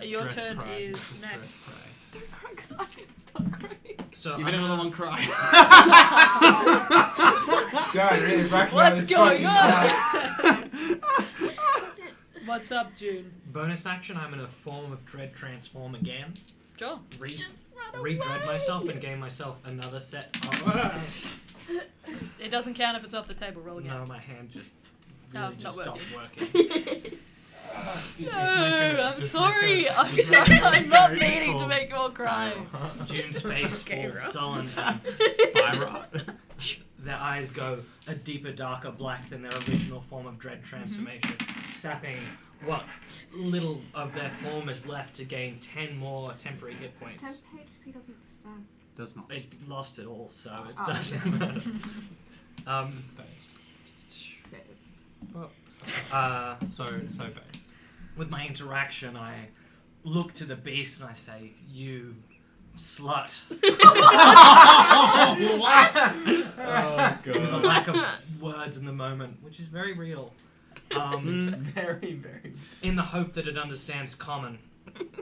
Your Stress turn cry. is This is next. stress cry. Don't cry because I didn't start crying. So You've been another one cry. God, really, back What's going on? What's up, June? bonus action, I'm in a form of dread transform again. Sure. Re-dread myself and gain myself another set of... It doesn't count if it's off the table. Roll again. No, my hand just Oh, really not just stopped working. working. No, I'm sorry. I'm sorry. I'm not meaning to make you all cry. June's face Okay, falls bro. sullen and their eyes go a deeper, darker black than their original form of dread transformation, sapping what little of their form is left to gain 10 more temporary hit points. 10 HP doesn't stack. Does not. It lost it all, so it Oh. doesn't matter. So based. With my interaction, I look to the beast and I say, "You slut." Oh With a god. lack of words in the moment, which is very real. Very, very. In the hope that it understands common,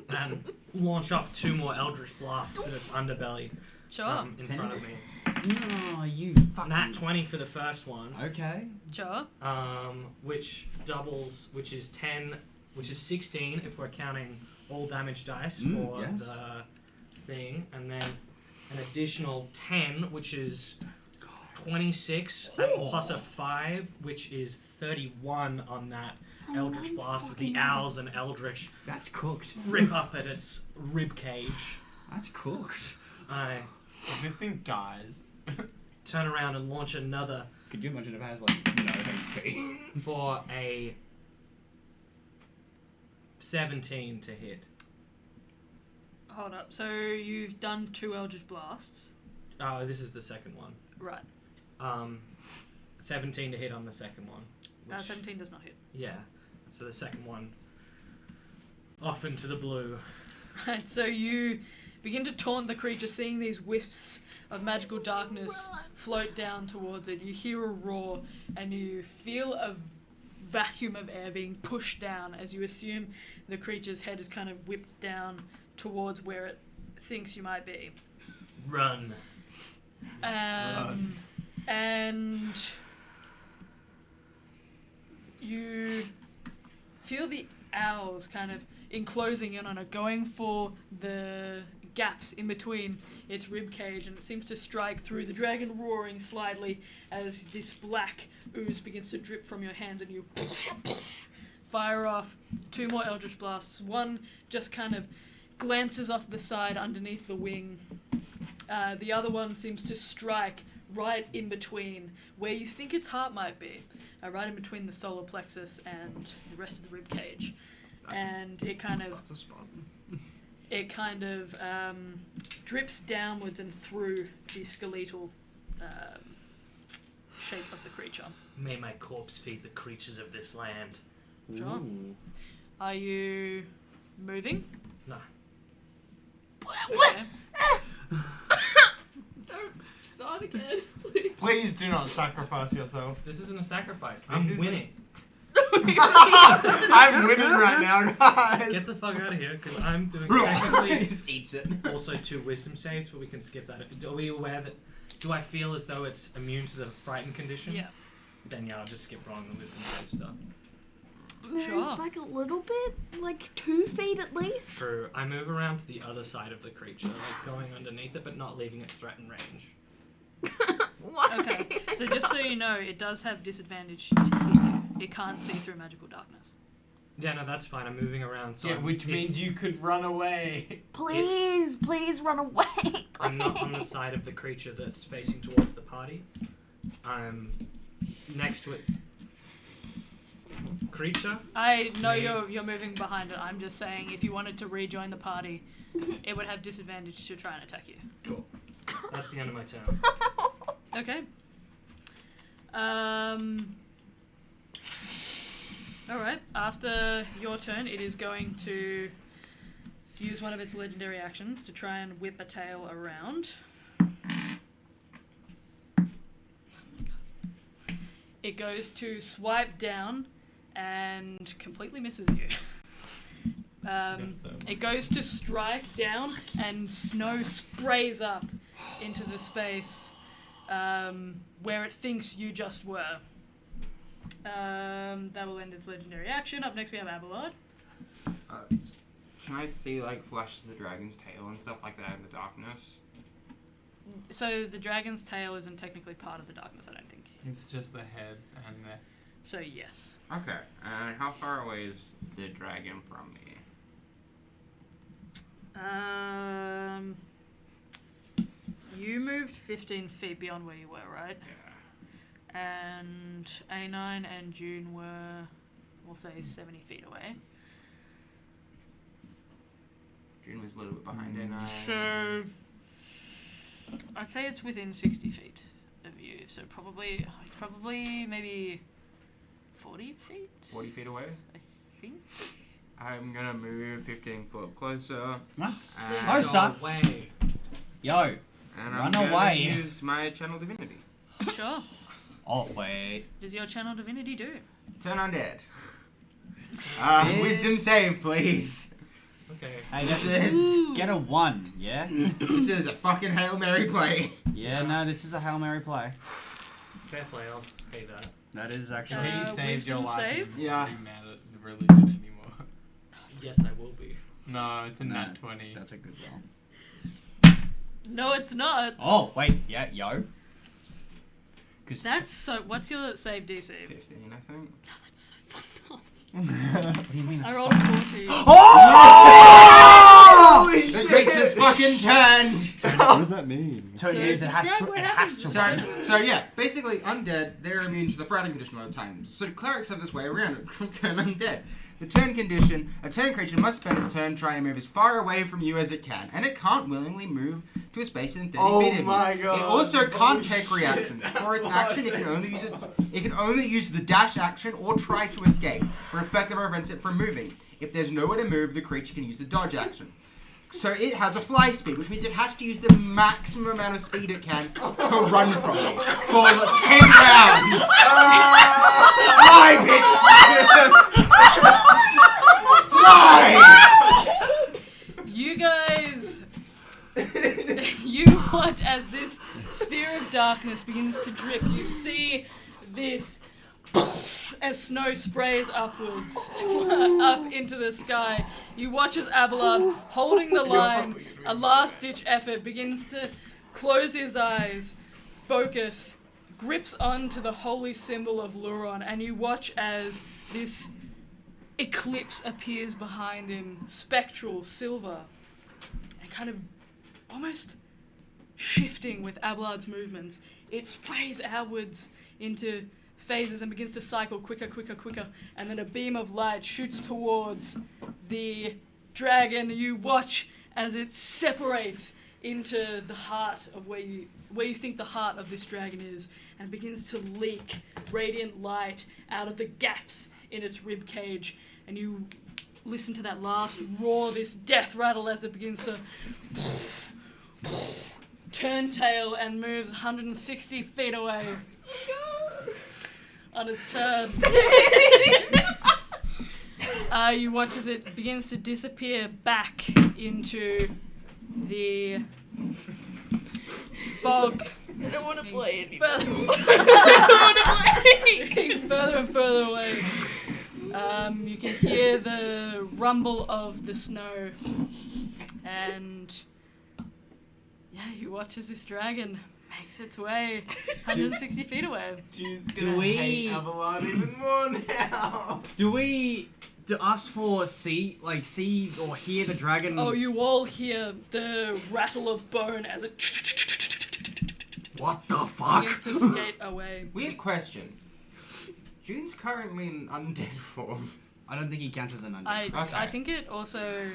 and launch off 2 more Eldritch Blasts at its underbelly Sure. in front of me. No, you fucking... Nat 20 for the first one, Okay. Sure. which doubles, which is 10, which is 16 if we're counting all damage dice for yes. the thing, and then an additional 10, which is 26, and plus a 5, which is 31 on that Eldritch Blast. The owls and Eldritch That's cooked. rip up at its rib cage. That's cooked. I If this thing dies. turn around and launch another Could you imagine if it has, like, no HP? for a 17 to hit. Hold up. So you've done 2 Eldritch Blasts. Oh, this is the second one. Right. 17 to hit on the second one. Which, 17 does not hit. yeah. So the second one off into the blue. Right. So you begin to taunt the creature, seeing these wisps of magical darkness float down towards it. You hear a roar, and you feel a vacuum of air being pushed down as you assume the creature's head is kind of whipped down towards where it thinks you might be. Run. And you feel the owls kind of enclosing in on it, going for the gaps in between its rib cage, and it seems to strike through, the dragon roaring slightly as this black ooze begins to drip from your hands, and you fire off 2 more Eldritch Blasts. One just kind of glances off the side underneath the wing. The other one seems to strike right in between where you think its heart might be, right in between the solar plexus and the rest of the rib cage. And it kind of That's a spot. drips downwards and through the skeletal shape of the creature. May my corpse feed the creatures of this land. Sure. Ooh. Are you moving? No. Okay. Don't start again, please. Please do not sacrifice yourself. This isn't a sacrifice. I'm isn't- winning. I'm winning right now, guys. Get the fuck out of here, because I'm doing He technically just eats it. also 2 wisdom saves, but we can skip that. Are we aware that... Do I feel as though it's immune to the frightened condition? Yeah. Then yeah, I'll just skip rolling the wisdom save stuff. Move Sure. back a little bit, like 2 feet at least. True. I move around to the other side of the creature, like going underneath it, but not leaving its threatened range. Why? Okay. So just so you know, it does have disadvantage to hit you. It can't see through magical darkness. Yeah, no, that's fine. I'm moving around. So Yeah, which means you could run away. Please, please run away. I'm not on the side of the creature that's facing towards the party. I'm next to it. Creature? I know Me. you're moving behind it. I'm just saying if you wanted to rejoin the party, it would have disadvantage to try and attack you. Cool. That's the end of my turn. Okay. Alright, after your turn, it is going to use one of its legendary actions to try and whip a tail around. It goes to swipe down and completely misses you. It goes to strike down, and snow sprays up into the space where it thinks you just were. That will end its legendary action. Up next we have Abelard. Can I see like flashes of the dragon's tail and stuff like that in the darkness? So the dragon's tail isn't technically part of the darkness, I don't think. It's just the head and the. So yes. Okay, and how far away is the dragon from me? You moved 15 feet beyond where you were, right? Yeah. And A9 and June were, we'll say, 70 feet away. June was a little bit behind, and I. So I'd say it's within 60 feet of you. So it's probably maybe 40 feet. 40 feet away. I think. I'm gonna move 15 foot closer. That's And, Oh, son. Way. Yo. and I'm Run gonna away. use my channel divinity. Sure. Oh wait. Does your channel divinity do? Turn undead. Yes. Wisdom save, please. Okay. Hey, This that's is get a 1, yeah? this is a fucking Hail Mary play. Yeah, no, this is a Hail Mary play. Fair play. I'll pay that. That is If actually. he saves your wisdom life, save? you Yeah. won't be mad at the religion anymore. Yes, I will be. No, it's a Nah, nat 20. That's a good roll. No, it's not. Oh, wait, yeah, yo. Cause That's so. What's your save DC? 15, I think. Oh, that's so fucked up. what do you mean? I That's rolled a fine? 40. Oh! Holy The creature's fucking turned. What does that mean? So it means it has describe to. what It has happens to. to run. So yeah, basically undead, they're immune to the frightened condition all the time. So clerics have this way around it. Turn undead. The turn condition, a turn creature must spend its turn trying to move as far away from you as it can, and it can't willingly move to a space within 30 Oh feet of you. my god. It also Oh can't shit. take reactions. For its action, it can only use the dash action or try to escape, or effectively prevents it from moving. If there's nowhere to move, the creature can use the dodge action. So it has a fly speed, which means it has to use the maximum amount of speed it can to run from you for like 10 rounds. Fly, bitch! Fly! You guys, you watch as this sphere of darkness begins to drip. You see this as snow sprays upwards, up into the sky. You watch as Abelard, holding the line, a last-ditch effort, begins to close his eyes, focus, grips onto the holy symbol of Luron, and you watch as this eclipse appears behind him, spectral, silver, and kind of almost shifting with Abelard's movements. It sprays outwards into phases and begins to cycle quicker, and then a beam of light shoots towards the dragon. You watch as it separates into the heart of where you think the heart of this dragon is, and begins to leak radiant light out of the gaps in its rib cage, and you listen to that last roar, this death rattle, as it begins to turn tail and moves 160 feet away on its turn. You watch as it begins to disappear back into the fog. I don't want to play Further, getting further and further away. You can hear the rumble of the snow, and yeah, you watch as this dragon makes its way 160 feet away. Jude's Do gonna we- hate Abelard even more now. Do us four see or hear the dragon? Oh, you all hear the rattle of bone as it What the fuck? begins to skate away. Weird question. June's currently in undead form. I don't think he counts as an undead. I Okay. think it also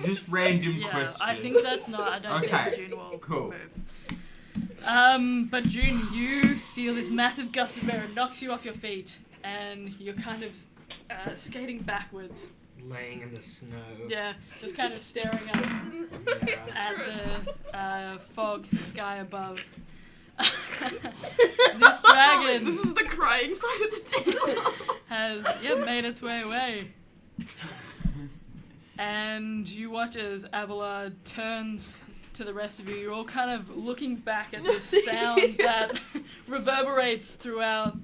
Just random yeah. question. I think that's not. I don't Okay, think June will cool. move. But June, you feel this massive gust of air. It knocks you off your feet, and you're kind of skating backwards. Laying in the snow. Yeah, just kind of staring up Yeah. at the fog sky above. This dragon This is the crying side of the table. has made its way away. And you watch as Abelard turns to the rest of you. You're all kind of looking back at this sound that reverberates throughout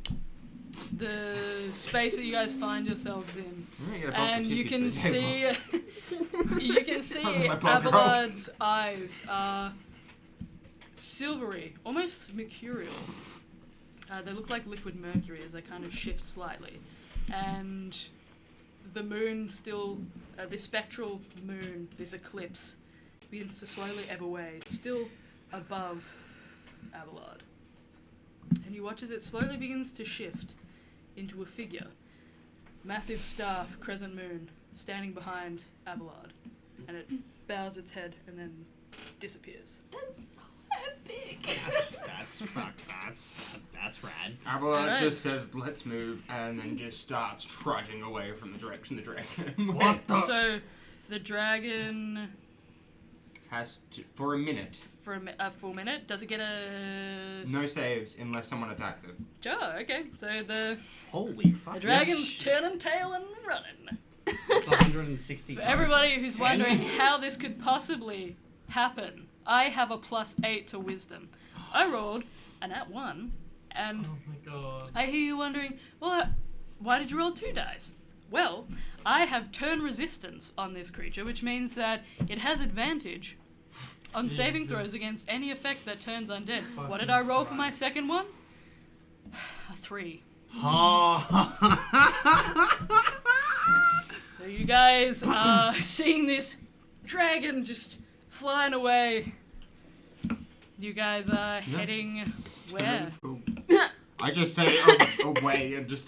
the space that you guys find yourselves in. And you can see My blood Abelard's eyes are silvery, almost mercurial. They look like liquid mercury as they kind of shift slightly. And the moon still, this spectral moon, this eclipse, begins to slowly ebb away, still above Abelard. And you watch as it slowly begins to shift into a figure. Massive staff, crescent moon, standing behind Abelard. And it bows its head and then disappears. That's so epic. That's rad. Abelard Alright. just says, let's move, and then just starts trudging away from the direction the dragon What the? So, the dragon, has to, for a minute. for a full minute, does it get a... No saves unless someone attacks it. Sure, okay. So Holy fuck. the dragon's turning tail and running. It's 160 For times everybody who's 10. wondering how this could possibly happen, I have a +8 to wisdom. I rolled an @1, and Oh my god. I hear you wondering, well, why did you roll 2 dice? Well, I have turn resistance on this creature, which means that it has advantage on saving Jesus. throws against any effect that turns undead. What Fucking did I roll for my Christ. second one? A 3. So you guys are seeing this dragon just flying away. You guys are heading where? I just say away and just